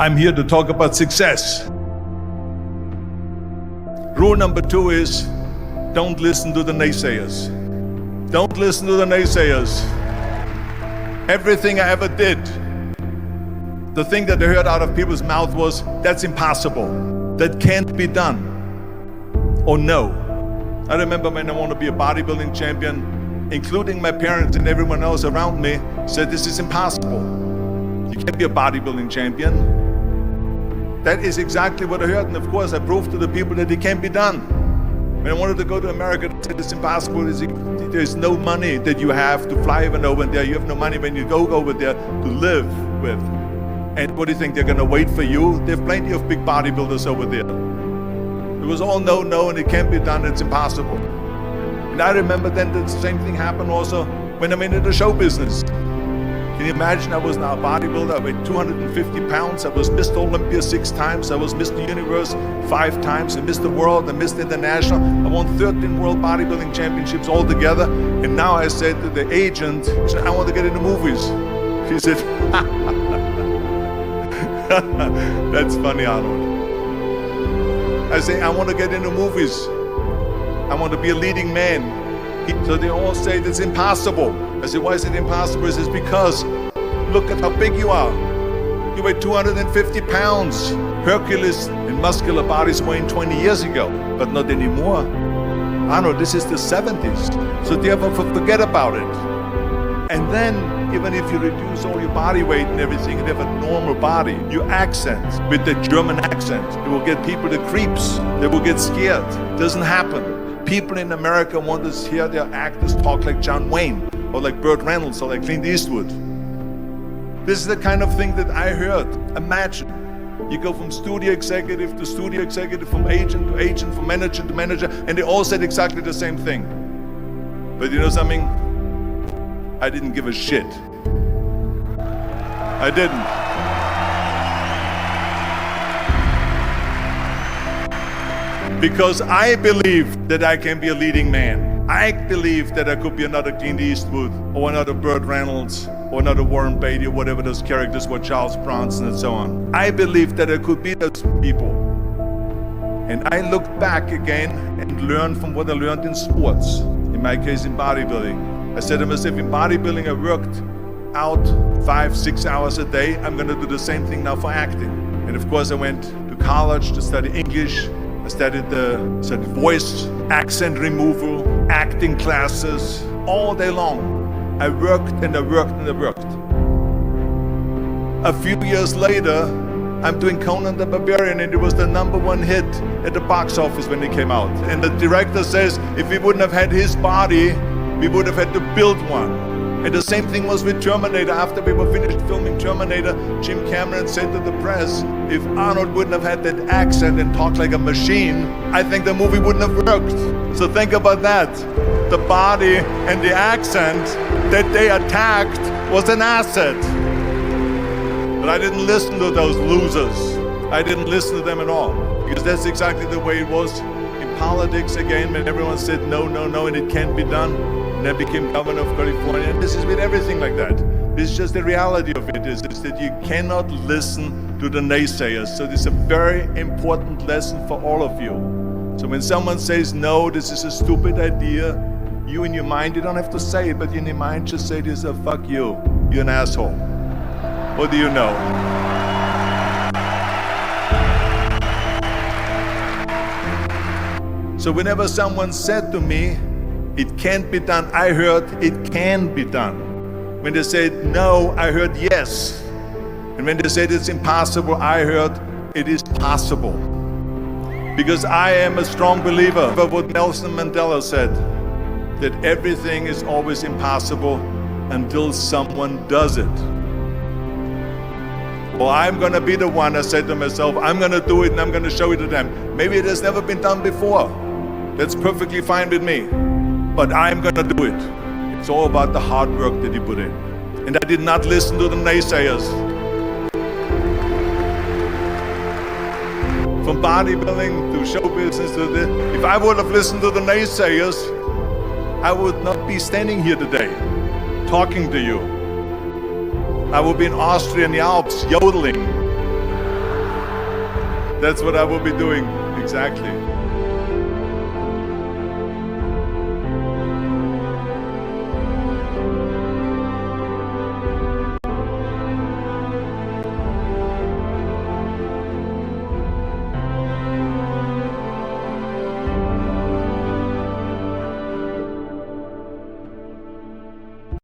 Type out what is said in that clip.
I'm here to talk about success. Rule number 2 is don't listen to the naysayers. Don't listen to the naysayers. Everything I ever did, the thing that I heard out of people's mouth was, that's impossible. That can't be done. Or no. I remember when I wanted to be a bodybuilding champion, including my parents and everyone else around me, said this is impossible. You can't be a bodybuilding champion. That is exactly what I heard, and of course I proved to the people that it can't be done. When I wanted to go to America, they said it's impossible. There's no money that you have to fly even over there. You have no money when you go over there to live with. And what do you think, they're gonna wait for you? They have plenty of big bodybuilders over there. It was all no, and it can't be done, it's impossible. And I remember then the same thing happened also when I'm into the show business. Can you imagine? I was now a bodybuilder, I weighed 250 pounds, I was Mr.올림피아 6 times, I was Mr. Universe 5 times, and Mr. World and Mr. International. I won 13 World Bodybuilding Championships altogether, and now I said to the agent, I want to get into movies. He said, that's funny, Arnold. I say, I want to get into movies. I want to be a leading man. So they all say it's impossible. I say, why is it impossible? He says, because look at how big you are. You weigh 250 pounds. Hercules and muscular bodies weighing 20 years ago, but not anymore. I know this is the 70s. So therefore forget about it. And then, even if you reduce all your body weight and everything and have a normal body, your accent, with the German accent, it will get people the creeps. They will get scared. Doesn't happen. People in America want to hear their actors talk like John Wayne, or like Burt Reynolds, or like Clint Eastwood. This is the kind of thing that I heard. Imagine, you go from studio executive to studio executive, from agent to agent, from manager to manager, and they all said exactly the same thing. But you know something? I didn't give a shit. I didn't. Because I believe that I can be a leading man. I believe that I could be another Clint Eastwood, or another Burt Reynolds, or another Warren Beatty, or whatever those characters were, Charles Bronson and so on. I believe that I could be those people. And I looked back again and learned from what I learned in sports. In my case, in bodybuilding. I said to myself, in bodybuilding, I worked out 5-6 hours a day. I'm gonna do the same thing now for acting. And of course, I went to college to study English. I studied voice, accent removal, acting classes, all day long. I worked and I worked and I worked. A few years later, I'm doing Conan the Barbarian, and it was the #1 hit at the box office when it came out. And the director says, if we wouldn't have had his body, we would have had to build one. And the same thing was with Terminator. After we were finished filming Terminator, Jim Cameron said to the press, if Arnold wouldn't have had that accent and talked like a machine, I think the movie wouldn't have worked. So think about that. The body and the accent that they attacked was an asset. But I didn't listen to those losers. I didn't listen to them at all. Because that's exactly the way it was in politics again, when everyone said no, no, no, and it can't be done. And I became governor of California. And this is with everything like that. This is just the reality of it is that you cannot listen to the naysayers. So this is a very important lesson for all of you. So when someone says, no, this is a stupid idea, you in your mind, you don't have to say it, but in your mind just say to yourself, fuck you, you're an asshole. What do you know? So whenever someone said to me, it can't be done, I heard it can be done. When they said no, I heard yes. And when they said it's impossible, I heard it is possible. Because I am a strong believer of what Nelson Mandela said, that everything is always impossible until someone does it. Well, I'm gonna be the one, I said to myself, I'm gonna do it and I'm gonna show it to them. Maybe it has never been done before. That's perfectly fine with me. But I'm gonna do it. It's all about the hard work that you put in. And I did not listen to the naysayers. From bodybuilding to show business to this, if I would have listened to the naysayers, I would not be standing here today, talking to you. I would be in Austria in the Alps, yodeling. That's what I will be doing. Exactly.